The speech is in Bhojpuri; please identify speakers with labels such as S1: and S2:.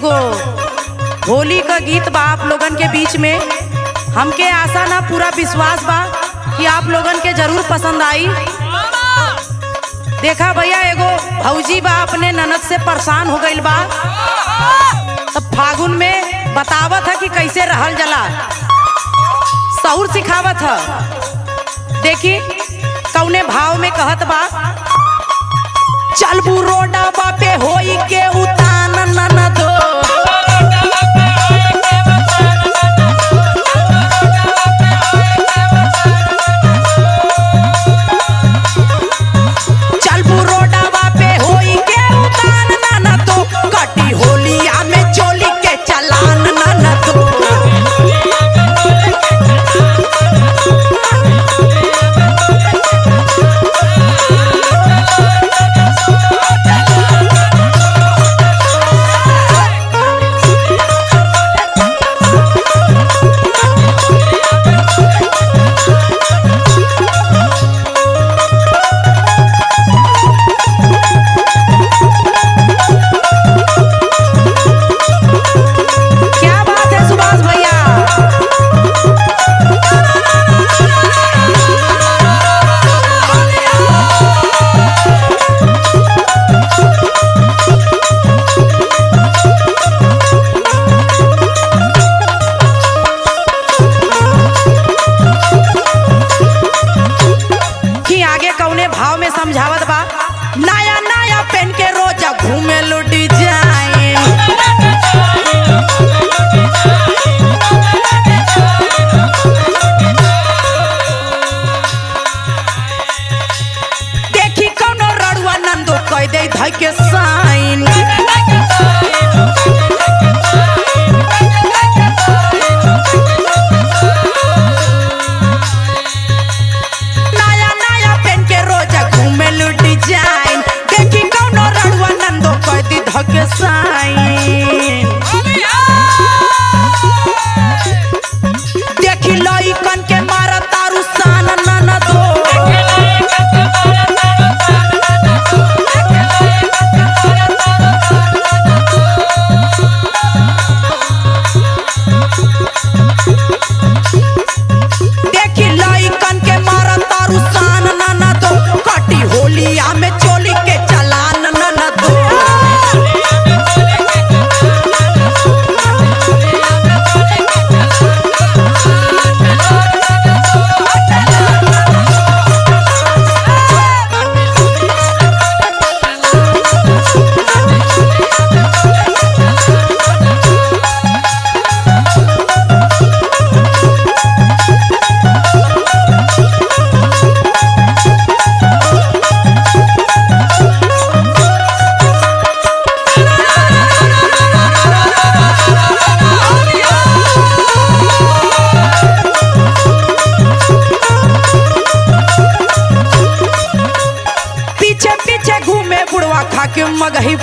S1: एगो होली का गीत बा आप लोगन के बीच में। हमके आशा ना पूरा विश्वास बा कि आप लोगन के जरूर पसंद आई। देखा भैया, एगो भौजी बा अपने ननद से परेशान हो गईल बा, तब फागुन में बतावत है कि कैसे रहल जला, सहुर सिखावत है। देखी कौने भाव में कहत बा, चलबू रोडा बापे होई के उतान ननदो, चलबू रोडा बापे होई के उतान ननदो, कटी होलिया में चोली के चलान ननदो। समझावत बा, नया नया पेन के रोजा घूमे लुटी जाए, देखी कौनो रड़ुआ नंदो कह दे धई के साइन, के साइन देखी लइकन के मारा तारू सान ननदो, देखी लइकन के मारा तारू सान ननदो, कटी होलिया में चोली के चलान ननदो। पीछे पीछे घूमे बुढ़वा खा के मगही